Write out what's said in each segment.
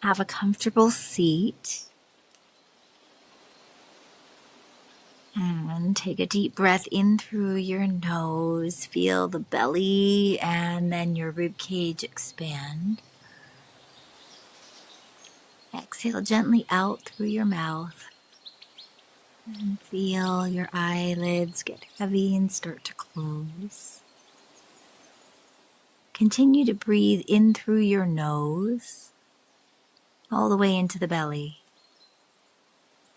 Have a comfortable seat. And take a deep breath in through your nose. Feel the belly and then your rib cage expand. Exhale gently out through your mouth. And feel your eyelids get heavy and start to close. Continue to breathe in through your nose, all the way into the belly.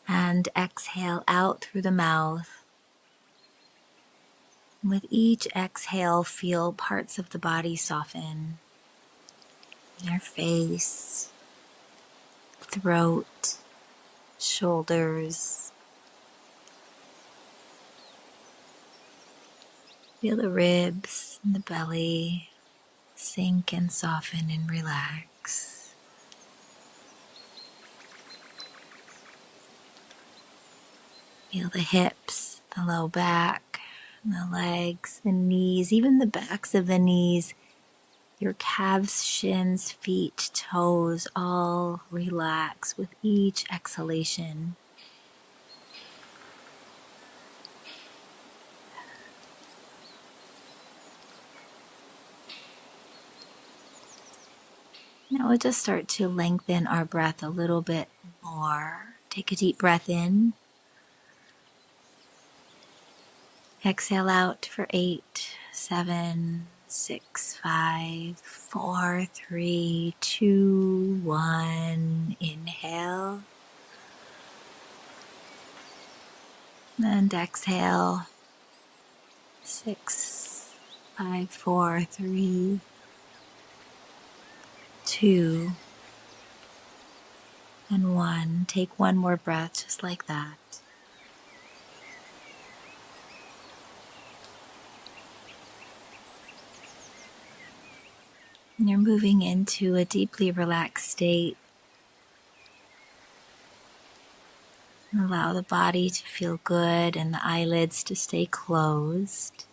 And exhale out through the mouth. With each exhale, feel parts of the body soften. Your face, throat, shoulders. Feel the ribs and the belly sink and soften and relax. Feel the hips, the low back, the legs, the knees, even the backs of the knees, your calves, shins, feet, toes, all relax with each exhalation. Now we'll just start to lengthen our breath a little bit more. Take a deep breath in. Exhale out for 8, 7, 6, 5, 4, 3, 2, 1. Inhale. And exhale. 6, 5, 4, 3, 2, and 1. Take one more breath just like that. And you're moving into a deeply relaxed state. Allow the body to feel good and the eyelids to stay closed.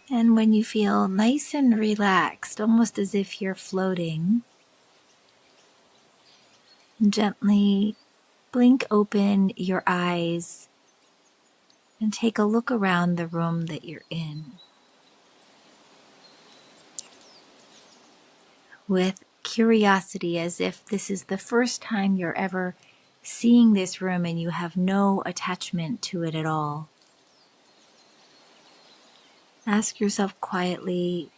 And when you feel nice and relaxed, almost as if you're floating, gently blink open your eyes and take a look around the room that you're in. With curiosity, as if this is the first time you're ever seeing this room and you have no attachment to it at all. Ask yourself quietly,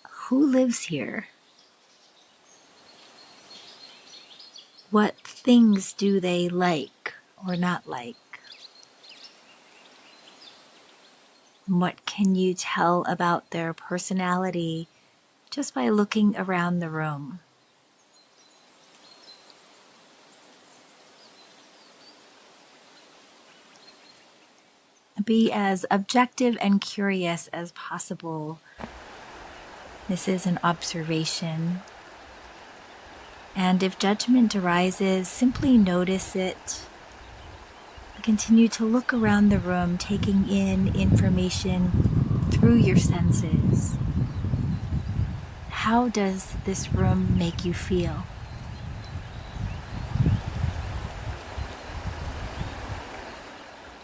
who lives here? What things do they like or not like? What can you tell about their personality just by looking around the room? Be as objective and curious as possible. This is an observation. And if judgment arises, simply notice it. Continue to look around the room, taking in information through your senses. How does this room make you feel?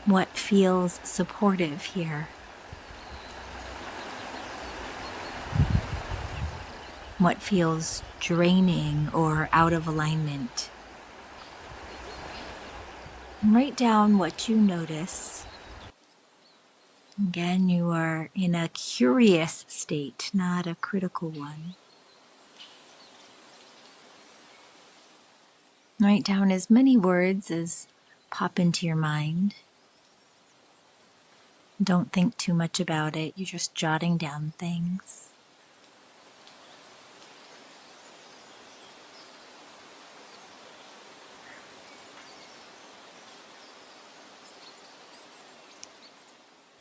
What feels supportive here? What feels draining or out of alignment? And write down what you notice. Again, you are in a curious state, not a critical one. Write down as many words as pop into your mind. Don't think too much about it. You're just jotting down things.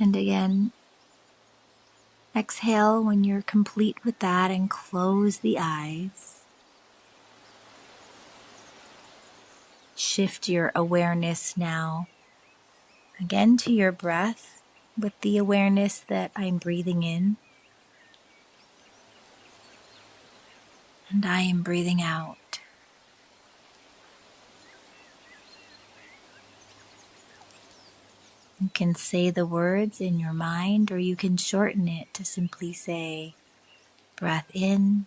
And again, exhale when you're complete with that and close the eyes. Shift your awareness now Again to your breath with the awareness that I'm breathing in and I am breathing out. You can say the words in your mind, or you can shorten it to simply say breath in,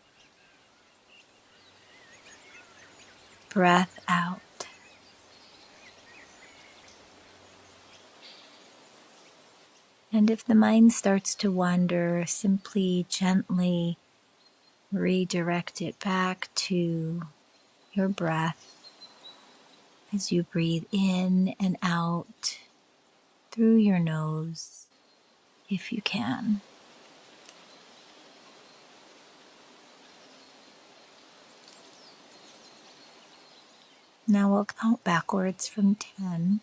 breath out. And if the mind starts to wander, simply gently redirect it back to your breath as you breathe in and out through your nose, if you can. Now we'll count backwards from 10,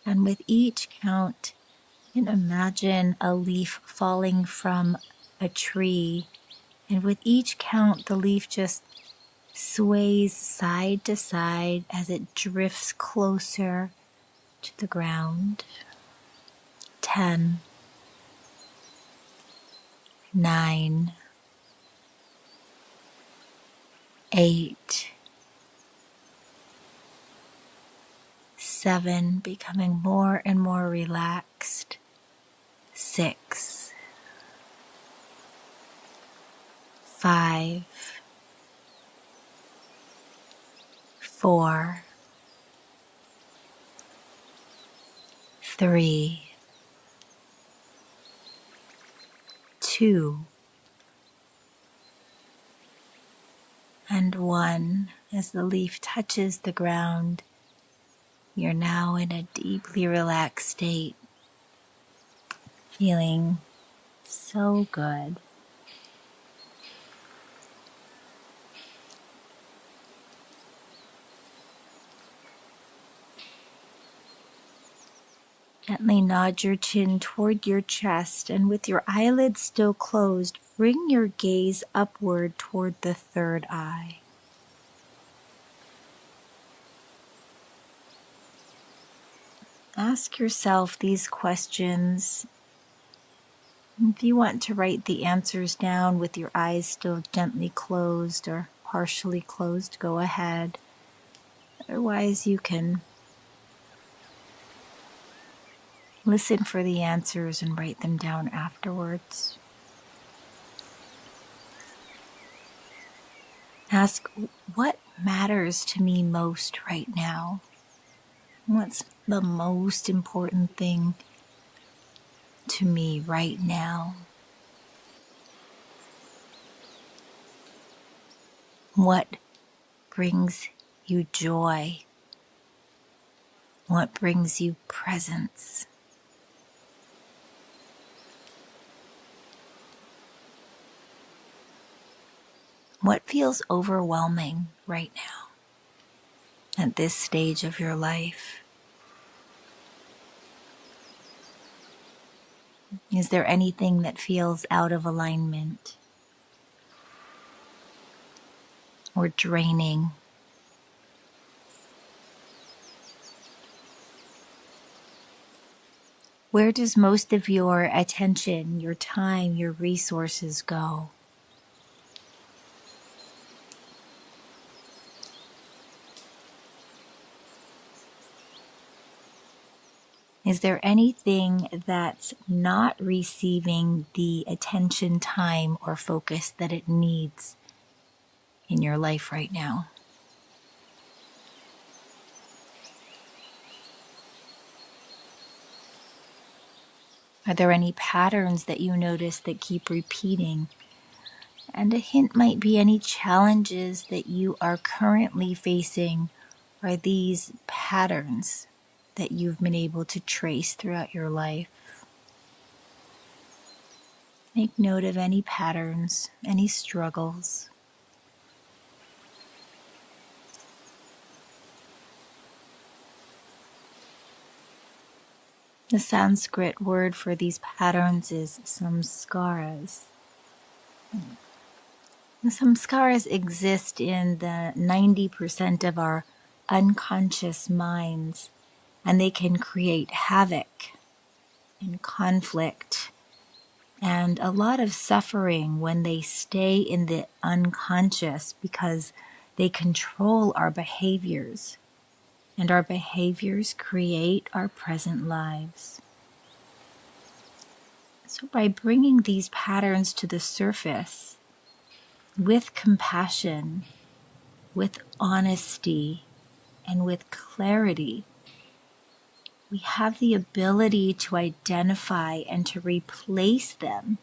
and with each count, you can imagine a leaf falling from a tree, and with each count, the leaf just sways side to side as it drifts closer to the ground. 10, 9, 8, 7, becoming more and more relaxed. 6, 5, 4, 3, 2, and 1. As the leaf touches the ground, you're now in a deeply relaxed state, feeling so good. Gently nod your chin toward your chest, and with your eyelids still closed, bring your gaze upward toward the third eye. Ask yourself these questions. If you want to write the answers down with your eyes still gently closed or partially closed, go ahead. Otherwise, you can listen for the answers and write them down afterwards. Ask, what matters to me most right now? What's the most important thing to me right now? What brings you joy? What brings you presence? What feels overwhelming right now at this stage of your life? Is there anything that feels out of alignment or draining? Where does most of your attention, your time, your resources go? Is there anything that's not receiving the attention, time, or focus that it needs in your life right now? Are there any patterns that you notice that keep repeating? And a hint might be any challenges that you are currently facing are these patterns that you've been able to trace throughout your life. Make note of any patterns, any struggles. The Sanskrit word for these patterns is samskaras. The samskaras exist in the 90% of our unconscious minds, and they can create havoc and conflict and a lot of suffering when they stay in the unconscious because they control our behaviors, and our behaviors create our present lives. So by bringing these patterns to the surface with compassion, with honesty, and with clarity, we have the ability to identify and to replace them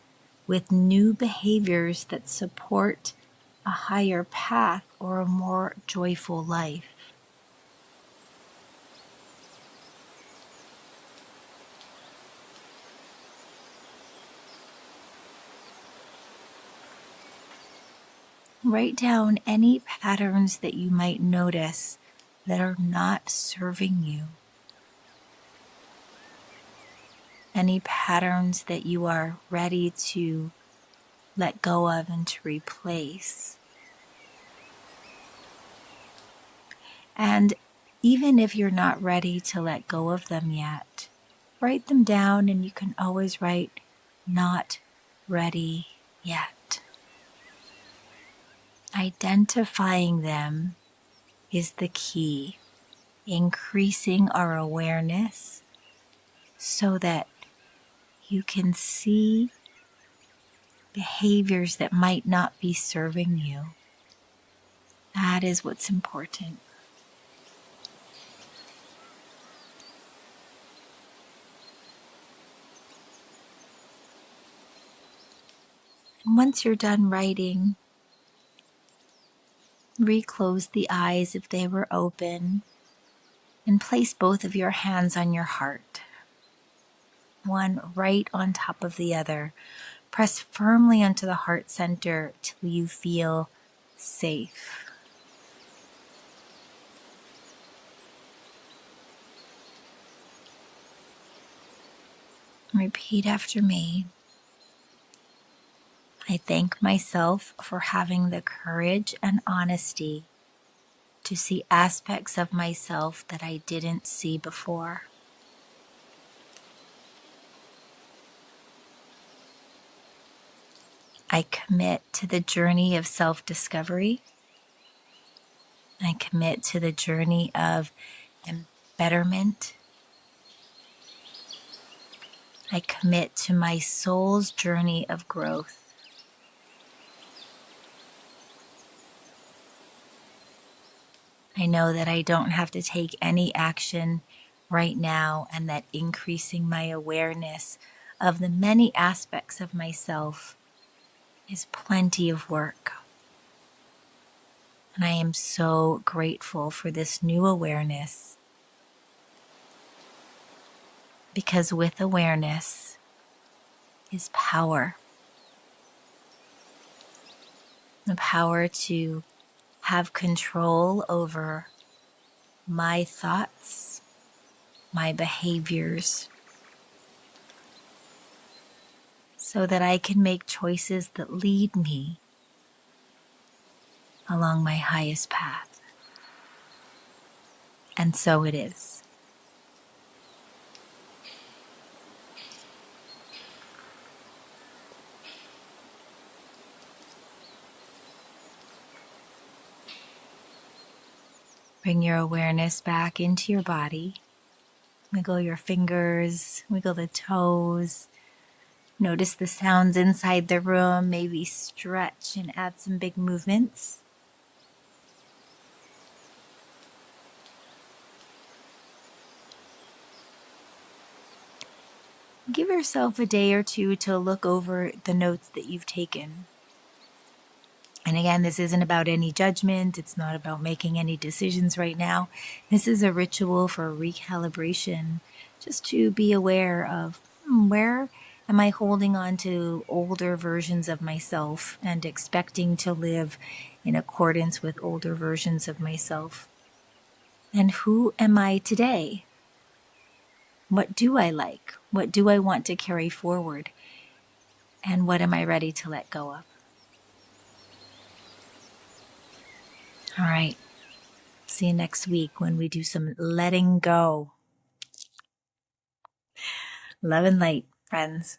with new behaviors that support a higher path or a more joyful life. Write down any patterns that you might notice that are not serving you. Any patterns that you are ready to let go of and to replace. And even if you're not ready to let go of them yet, write them down, and you can always write "not ready yet." Identifying them is the key, increasing our awareness so that you can see behaviors that might not be serving you. That is what's important. And once you're done writing, reclose the eyes if they were open, and place both of your hands on your heart, one right on top of the other. Press firmly onto the heart center till you feel safe. Repeat after me. I thank myself for having the courage and honesty to see aspects of myself that I didn't see before. I commit to the journey of self-discovery. I commit to the journey of betterment. I commit to my soul's journey of growth. I know that I don't have to take any action right now, and that increasing my awareness of the many aspects of myself is plenty of work. And I am so grateful for this new awareness, because with awareness is power. The power to have control over my thoughts, my behaviors, so that I can make choices that lead me along my highest path. And so it is. Bring your awareness back into your body. Wiggle your fingers, wiggle the toes. Notice the sounds inside the room. Maybe stretch and add some big movements. Give yourself a day or two to look over the notes that you've taken. And again, this isn't about any judgment. It's not about making any decisions right now. This is a ritual for recalibration, just to be aware of where am I holding on to older versions of myself and expecting to live in accordance with older versions of myself. And who am I today? What do I like? What do I want to carry forward? And what am I ready to let go of? All right. See you next week when we do some letting go. Love and light, friends.